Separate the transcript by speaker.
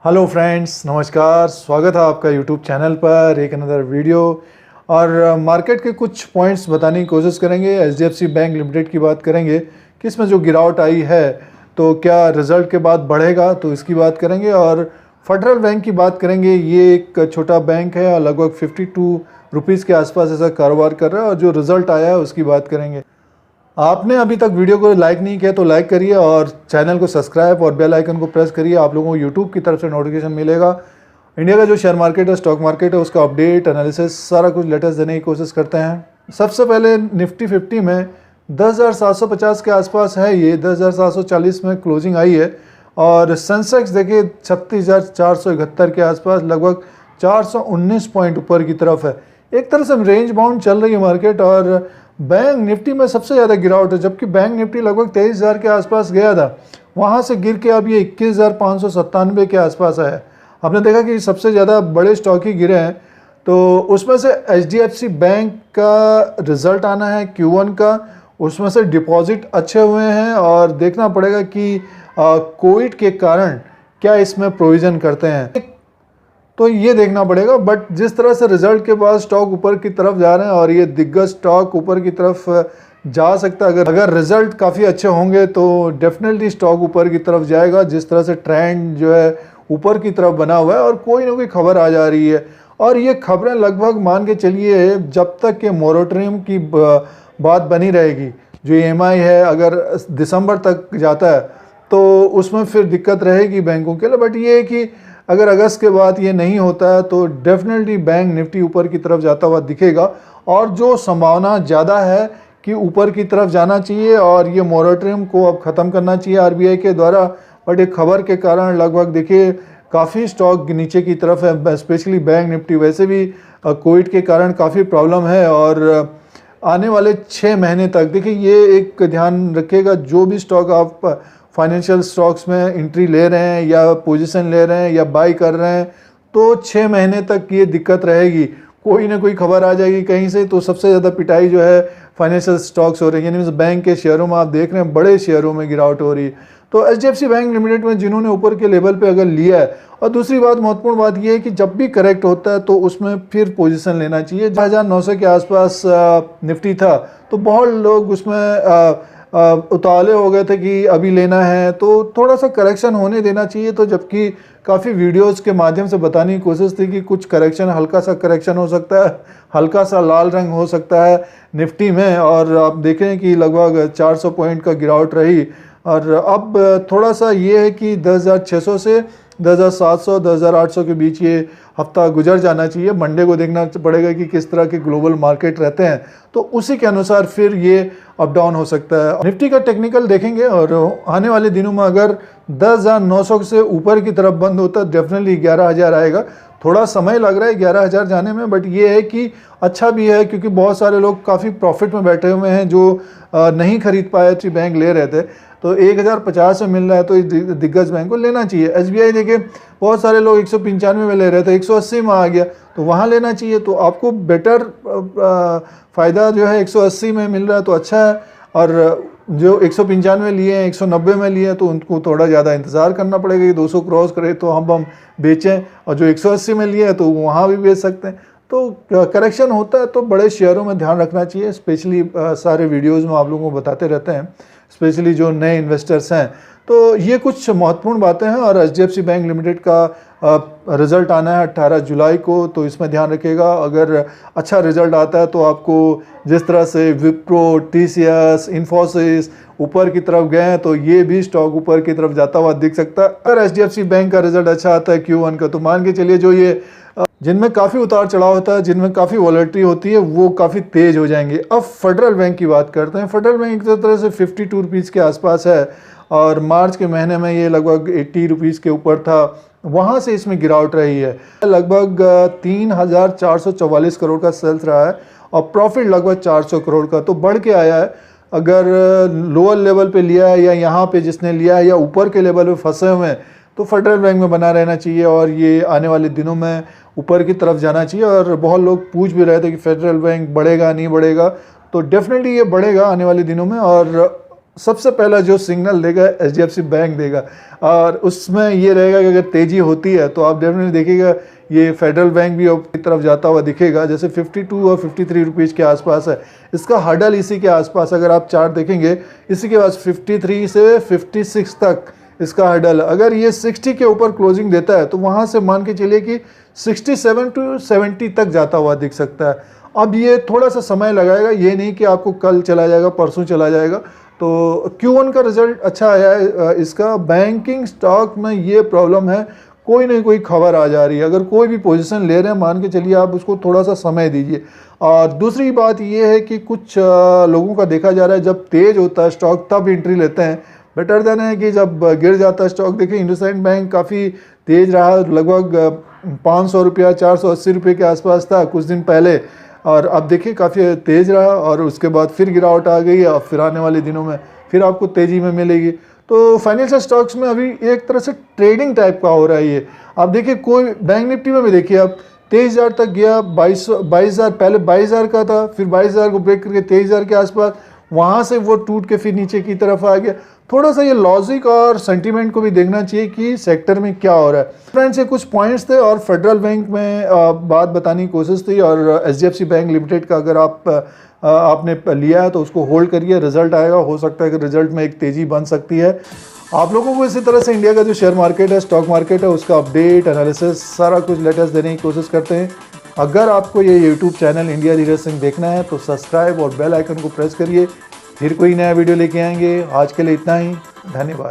Speaker 1: Hello friends, नमस्कार। स्वागत है आपका यूट्यूब चैनल पर एक अनदर वीडियो। और मार्केट के कुछ पॉइंट्स बताने की कोशिश करेंगे। एचडीएफसी बैंक लिमिटेड की बात करेंगे कि इसमें जो गिरावट आई है तो क्या रिजल्ट के बाद बढ़ेगा, तो इसकी बात करेंगे। और फेडरल बैंक की बात करेंगे। ये एक छोटा बैंक है और लगभग 52 रुपीज़ के आसपास ऐसा कारोबार कर रहा है, और जो रिज़ल्ट आया है उसकी बात करेंगे। आपने अभी तक वीडियो को लाइक नहीं किया तो लाइक करिए और चैनल को सब्सक्राइब और बेल आइकन को प्रेस करिए। आप लोगों को यूट्यूब की तरफ से नोटिफिकेशन मिलेगा। इंडिया का जो शेयर मार्केट है, स्टॉक मार्केट है, उसका अपडेट एनालिसिस सारा कुछ लेटेस्ट देने की कोशिश करते हैं। सबसे पहले निफ्टी 50 में 10,750 के आसपास है। ये 10,740 में क्लोजिंग आई है। और सेंसेक्स देखिए 36,471 के आसपास, लगभग 419 पॉइंट ऊपर की तरफ है। एक तरह से रेंज बाउंड चल रही है मार्केट। और बैंक निफ्टी में सबसे ज़्यादा गिरावट है, जबकि बैंक निफ्टी लगभग 23,000 के आसपास गया था। वहाँ से गिर के अब ये 21,597 के आसपास आया। आपने देखा कि सबसे ज़्यादा बड़े स्टॉक ही गिरे हैं। तो उसमें से एचडीएफसी बैंक का रिजल्ट आना है Q1 का, उसमें से डिपॉजिट अच्छे हुए हैं। और देखना पड़ेगा कि कोविड के कारण क्या इसमें प्रोविज़न करते हैं, तो ये देखना पड़ेगा। बट जिस तरह से रिजल्ट के बाद स्टॉक ऊपर की तरफ जा रहे हैं और ये दिग्गज स्टॉक ऊपर की तरफ जा सकता है, अगर रिजल्ट काफ़ी अच्छे होंगे तो डेफिनेटली स्टॉक ऊपर की तरफ जाएगा। जिस तरह से ट्रेंड जो है ऊपर की तरफ बना हुआ है और कोई ना कोई खबर आ जा रही है। और ये खबरें लगभग मान के चलिए जब तक के मोरेटोरियम की बात बनी रहेगी। जो EMI है अगर दिसंबर तक जाता है तो उसमें फिर दिक्कत रहेगी बैंकों के लिए। बट ये है कि अगर अगस्त के बाद ये नहीं होता है तो डेफिनेटली बैंक निफ्टी ऊपर की तरफ जाता हुआ दिखेगा। और जो संभावना ज़्यादा है कि ऊपर की तरफ जाना चाहिए और ये मोरेटोरियम को अब ख़त्म करना चाहिए RBI के द्वारा। बट एक खबर के कारण लगभग देखिए काफ़ी स्टॉक नीचे की तरफ है, स्पेशली बैंक निफ्टी। वैसे भी कोविड के कारण काफ़ी प्रॉब्लम है। और आने वाले 6 महीने तक देखिए, ये एक ध्यान रखिएगा, जो भी स्टॉक आप फाइनेंशियल स्टॉक्स में एंट्री ले रहे हैं या पोजीशन ले रहे हैं या बाई कर रहे हैं, तो 6 महीने तक ये दिक्कत रहेगी। कोई ना कोई खबर आ जाएगी कहीं से। तो सबसे ज़्यादा पिटाई जो है फाइनेंशियल स्टॉक्स हो रही है, यानी बैंक के शेयरों में आप देख रहे हैं बड़े शेयरों में गिरावट हो रही है। तो एचडीएफसी बैंक लिमिटेड में जिन्होंने ऊपर के लेवल पे अगर लिया है, और दूसरी बात महत्वपूर्ण बात यह है कि जब भी करेक्ट होता है तो उसमें फिर पोजीशन लेना चाहिए। 1900 के आसपास निफ्टी था तो बहुत लोग उसमें उतावले हो गए थे कि अभी लेना है, तो थोड़ा सा करेक्शन होने देना चाहिए। तो जबकि काफ़ी वीडियोस के माध्यम से बताने की कोशिश थी कि कुछ करेक्शन, हल्का सा करेक्शन हो सकता है, हल्का सा लाल रंग हो सकता है निफ्टी में। और आप देख रहे हैं कि लगभग 400 पॉइंट का गिरावट रही। और अब थोड़ा सा ये है कि 10,600 से 10,700 10,800 के बीच ये हफ्ता गुजर जाना चाहिए। मंडे को देखना पड़ेगा कि किस तरह के ग्लोबल मार्केट रहते हैं, तो उसी के अनुसार फिर ये अप डाउन हो सकता है। निफ्टी का टेक्निकल देखेंगे और आने वाले दिनों में अगर 10,900 से ऊपर की तरफ बंद होता है डेफिनेटली 11,000 आएगा। थोड़ा समय लग रहा है 11,000 जाने में, बट ये है कि अच्छा भी है क्योंकि बहुत सारे लोग काफ़ी प्रॉफिट में बैठे हुए हैं जो नहीं खरीद पाए थे, बैंक ले रहे थे। तो 1,050 में मिल रहा है तो दिग्गज बैंक को लेना चाहिए। SBI देखिए बहुत सारे लोग 195 में ले रहे थे, 180 में आ गया तो वहाँ लेना चाहिए। तो आपको बेटर फ़ायदा जो है 180 में मिल रहा है तो अच्छा है। और जो 195 लिए हैं, 190 में लिए हैं, तो उनको थोड़ा ज़्यादा इंतज़ार करना पड़ेगा कि 200 क्रॉस करे तो हम बेचें। और जो 180 में लिए हैं तो वहाँ भी बेच सकते हैं। तो करेक्शन होता है तो बड़े शेयरों में ध्यान रखना चाहिए। स्पेशली सारे वीडियोज़ में आप लोगों को बताते रहते हैं, स्पेशली जो नए इन्वेस्टर्स हैं। तो ये कुछ महत्वपूर्ण बातें हैं। और एचडीएफसी बैंक लिमिटेड का रिज़ल्ट आना है 18 जुलाई को, तो इसमें ध्यान रखिएगा। अगर अच्छा रिज़ल्ट आता है तो आपको जिस तरह से विप्रो, TCS, इन्फोसिस ऊपर की तरफ गए हैं तो ये भी स्टॉक ऊपर की तरफ जाता हुआ दिख सकता है। अगर एचडीएफसी बैंक का रिज़ल्ट अच्छा आता है Q1 का, तो मान के चलिए जो ये जिनमें काफ़ी उतार चढ़ाव होता है, जिनमें काफ़ी वॉलेटिलिटी होती है, वो काफ़ी तेज़ हो जाएंगे। अब फेडरल बैंक की बात करते हैं। फेडरल बैंक एक तरह से 52 रुपीज़ के आसपास है और मार्च के महीने में ये लगभग 80 रुपीज़ के ऊपर था। वहाँ से इसमें गिरावट रही है। लगभग 3,444 करोड़ का सेल्स रहा है और प्रॉफिट लगभग 400 करोड़ का, तो बढ़ के आया है। अगर लोअर लेवल पे लिया है या यहाँ पे जिसने लिया है या ऊपर के लेवल पे फंसे हुए हैं तो फेडरल बैंक में बना रहना चाहिए और ये आने वाले दिनों में ऊपर की तरफ जाना चाहिए। और बहुत लोग पूछ भी रहे थे कि फेडरल बैंक बढ़ेगा नहीं बढ़ेगा, तो डेफिनेटली ये बढ़ेगा आने वाले दिनों में। और सबसे पहला जो सिग्नल देगा एचडीएफसी बैंक देगा, और उसमें ये रहेगा कि अगर तेज़ी होती है तो आप डेफिनेटली देखिएगा ये फेडरल बैंक भी की तरफ जाता हुआ दिखेगा। जैसे 52 और 53 रुपीज़ के आसपास है, इसका हडल इसी के आसपास, अगर आप चार्ट देखेंगे इसी के पास 53 से 56 तक इसका हडल। अगर ये 60 के ऊपर क्लोजिंग देता है तो वहाँ से मान के चलिए कि 67 टू 70 तक जाता हुआ दिख सकता है। अब ये थोड़ा सा समय लगाएगा, ये नहीं कि आपको कल चला जाएगा, परसों चला जाएगा। तो Q1 का रिजल्ट अच्छा आया है इसका। बैंकिंग स्टॉक में ये प्रॉब्लम है, कोई ना कोई खबर आ जा रही है। अगर कोई भी पोजीशन ले रहे हैं मान के चलिए आप उसको थोड़ा सा समय दीजिए। और दूसरी बात ये है कि कुछ लोगों का देखा जा रहा है जब तेज़ होता है स्टॉक तब एंट्री लेते हैं, बेटर देन है कि जब गिर जाता है स्टॉक। देखिए इंडसइंड बैंक काफ़ी तेज़ रहा, लगभग 500 रुपया 480 रुपये के आसपास था कुछ दिन पहले, और अब देखिए काफ़ी तेज़ रहा और उसके बाद फिर गिरावट आ गई, और फिर आने वाले दिनों में फिर आपको तेज़ी में मिलेगी। तो फाइनेंशियल स्टॉक्स में अभी एक तरह से ट्रेडिंग टाइप का हो रहा है ये। आप देखिए कोई बैंक निफ्टी में भी देखिए आप 23,000 तक गया, 22,000 पहले 22,000 का था, फिर 22,000 को ब्रेक करके 23,000 के आसपास, वहाँ से वो टूट के फिर नीचे की तरफ आ गया। थोड़ा सा ये लॉजिक और सेंटीमेंट को भी देखना चाहिए कि सेक्टर में क्या हो रहा है। फ्रेंड्स ये कुछ पॉइंट्स थे और फेडरल बैंक में बात बताने की कोशिश थी, और एचडीएफसी बैंक लिमिटेड का अगर आपने लिया है तो उसको होल्ड करिए, रिजल्ट आएगा, हो सकता है कि रिजल्ट में एक तेज़ी बन सकती है। आप लोगों को इसी तरह से इंडिया का जो शेयर मार्केट है, स्टॉक मार्केट है, उसका अपडेट एनालिसिस सारा कुछ लेटेस्ट देने की कोशिश करते हैं। अगर आपको ये YouTube channel India leader Singh देखना है तो सब्सक्राइब और बेल आइकन को प्रेस करिए, फिर कोई नया वीडियो लेके आएंगे। आज के लिए इतना ही, धन्यवाद।